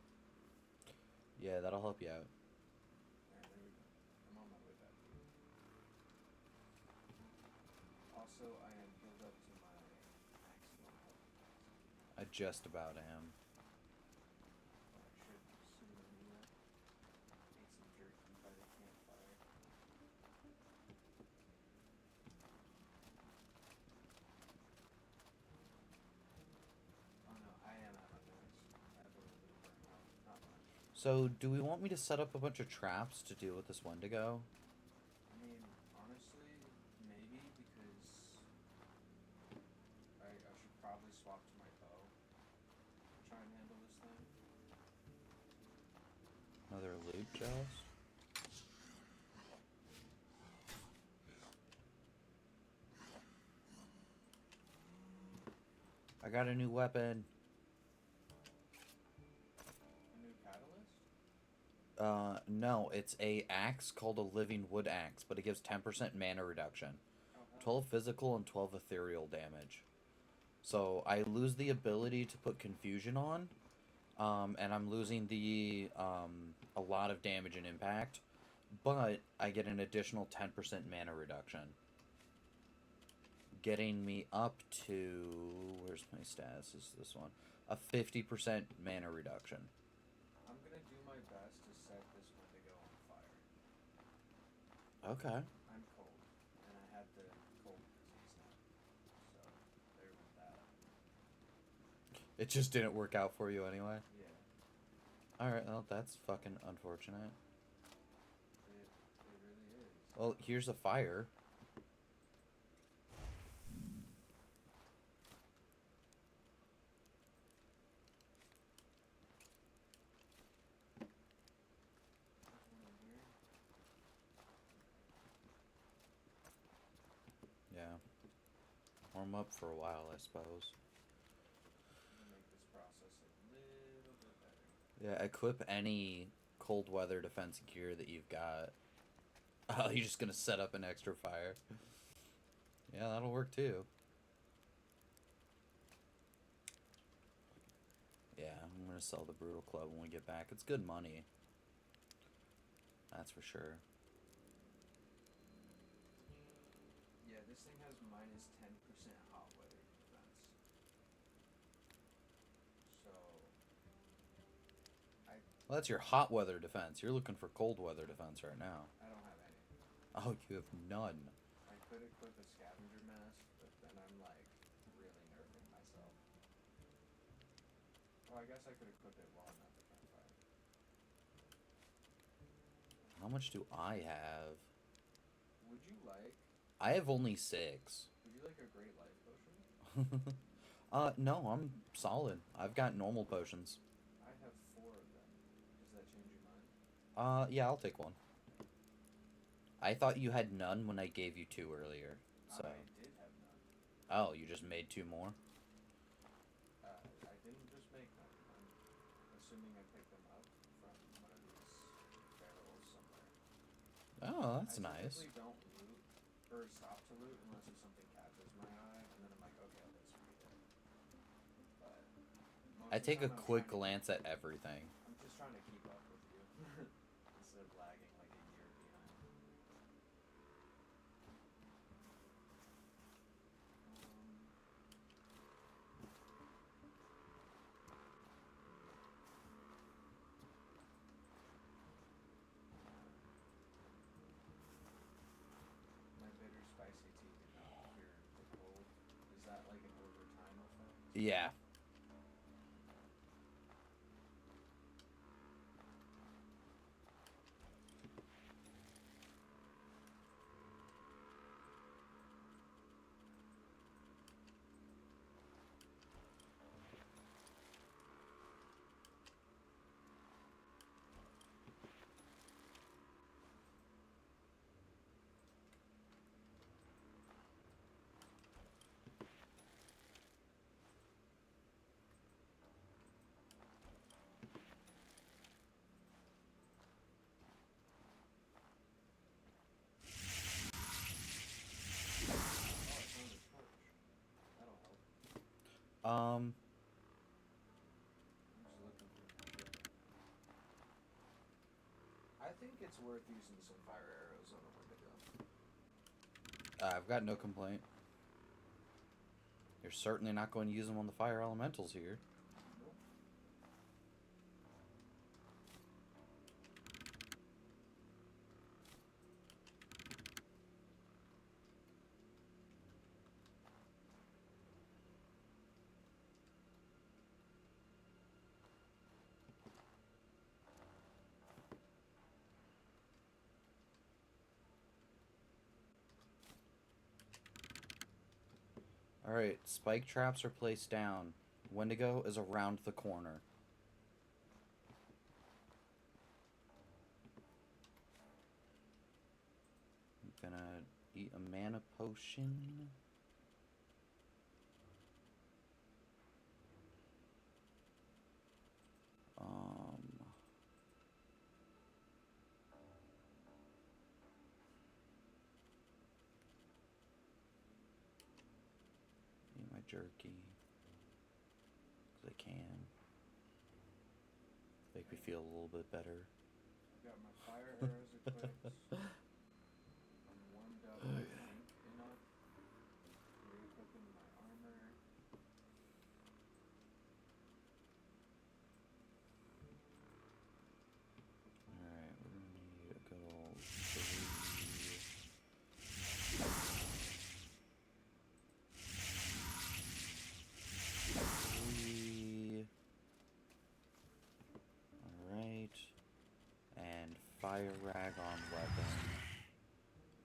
Yeah, that'll help you out. Alright, there we go. I'm on my way back. Also, I am healed up to my maximum health capacity. I just about am. Or I should soon do that. Ate some jerky by the campfire. Oh no, I am at my max. I have a little bit of burnout. Not much. So, do we want me to set up a bunch of traps to deal with this Wendigo? I mean, honestly, maybe because I should probably swap to my bow to try and handle this thing. Another loot chest? I got a new weapon. A new catalyst? No, it's a axe called a living wood axe, but it gives 10% mana reduction. Oh, hell. 12 physical and 12 ethereal damage. So I lose the ability to put confusion on, and I'm losing the a lot of damage and impact, but I get an additional 10% mana reduction, getting me up to, where's my status? Is this one? A 50% mana reduction. I'm gonna do my best to set this Wendigo on fire. Okay. I'm cold, and I had the cold disease now. So, there went that. It just didn't work out for you anyway. Yeah, Alright, well, that's fucking unfortunate. it really is. Well, here's a fire. There's one in here. Yeah. Warm up for a while, I suppose. I'm gonna make this process a little bit better. Yeah, equip any cold weather defense gear that you've got. Oh, you're just gonna set up an extra fire. Yeah, that'll work too. Yeah, I'm gonna sell the Brutal Club when we get back. It's good money. That's for sure. Yeah, this thing has minus 10% hot weather defense. So, Well, that's your hot weather defense. You're looking for cold weather defense right now. I don't have any. Oh, you have none. I could equip a scavenger mask, but then I'm like really nerfing myself. Oh, I guess I could equip it while I'm at the campfire. How much do I have? Would you like? I have only 6. Would you like a great life potion? No, I'm solid. I've got normal potions. I have 4 of them. Does that change your mind? Yeah, I'll take one. I thought you had none when I gave you 2 earlier. So. I did have none. Oh, you just made 2 more? I didn't just make them. I'm assuming I picked them up from one of these barrels somewhere. Oh, that's I nice. typically don't loot or stop to loot unless if something catches my eye, and then I'm like, okay, let's read it. But most I of the take a time I'm quick trying to- glance at everything. I'm just trying to keep up with you instead of lagging like a year behind. My bitter spicy tea did not cure the cold. Is that like an over time effect? Yeah. Oh, I found a torch. That'll help. Um, I'm just looking for equipment now. I think it's worth using some fire arrows on a Wendigo. I've got no complaint. You're certainly not going to use them on the fire elementals here. Nope. Alright, spike traps are placed down. Wendigo is around the corner. I'm gonna eat a mana potion. Eat my jerky. 'Cause I can. Make me feel a little bit better. I've got my fire arrows equipped. I'm warmed up, I think, enough. Re-equipping my armor. Alright, we're gonna need a good old 3. Alright. And fire rag on weapon.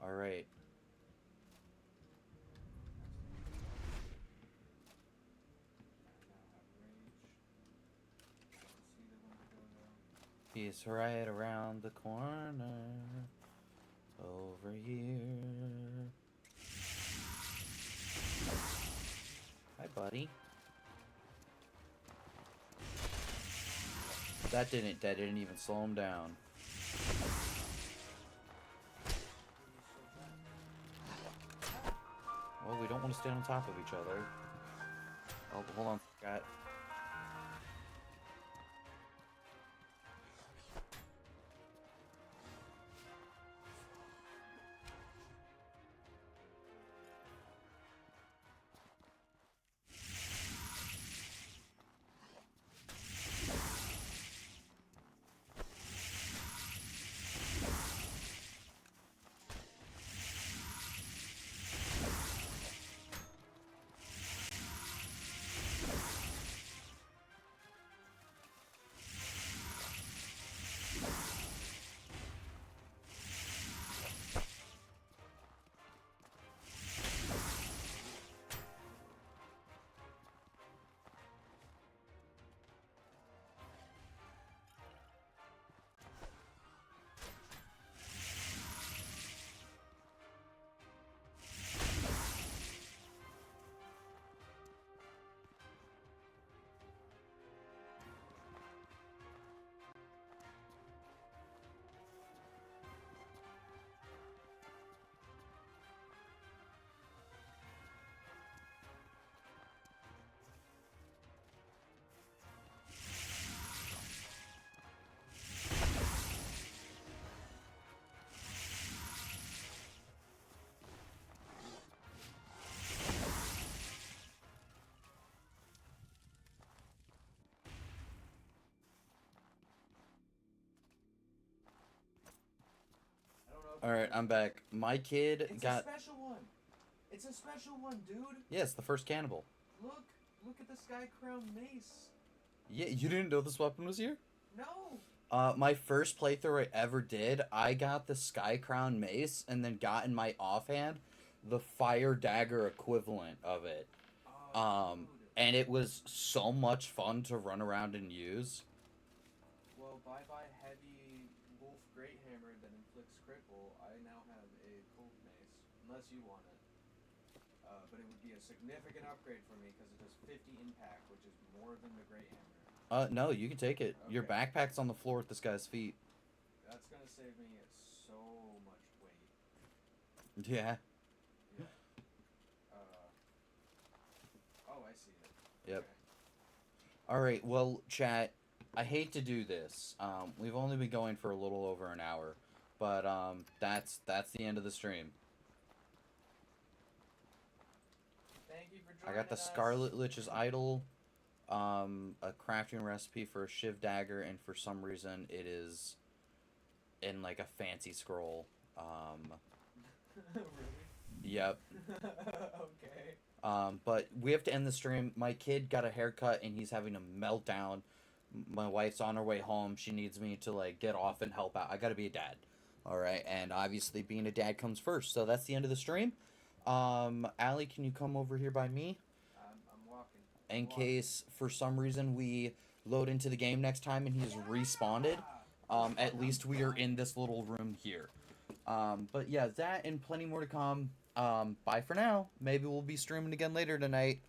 Alright. I now have rage. Can't see the Wendigo though. He's right around the corner. Over here. Hi, buddy. That didn't even slow him down. Well, we don't want to stand on top of each other. Oh, hold on, Scott. Okay. Alright, I'm back. My kid It's got... a special one. It's a special one, dude. Yeah, it's the first cannibal. Look at the Sky Crown mace. Yeah, you didn't know this weapon was here? No. My first playthrough I ever did, I got the Sky Crown mace and then got in my offhand the fire dagger equivalent of it. Oh, dude. And it was so much fun to run around and use. Well, bye-bye heavy wolf great hammer that inflicts critical. I now have a cold mace, unless you want it. But it would be a significant upgrade for me because it does 50 impact, which is more than the great hammer. No, you can take it. Your Okay. backpack's on the floor at this guy's feet. That's gonna save me so much weight. Yeah. Yeah. Oh, I see it. Yep. Okay. Alright, well, chat, I hate to do this. We've only been going for a little over an hour. But, that's the end of the stream. Thank you for I joining got the us. Scarlet Lich's Idol, a crafting recipe for a Shiv Dagger, and for some reason it is in, like, a fancy scroll. Really? Yep. Okay. But we have to end the stream. My kid got a haircut, and he's having a meltdown. My wife's on her way home. She needs me to, like, get off and help out. I gotta be a dad. Alright, and obviously being a dad comes first, so that's the end of the stream. Allie, can you come over here by me? I'm walking. In case, for some reason, we load into the game next time and he's respawned, at least we are in this little room here. But yeah, that and plenty more to come. Bye for now. Maybe we'll be streaming again later tonight.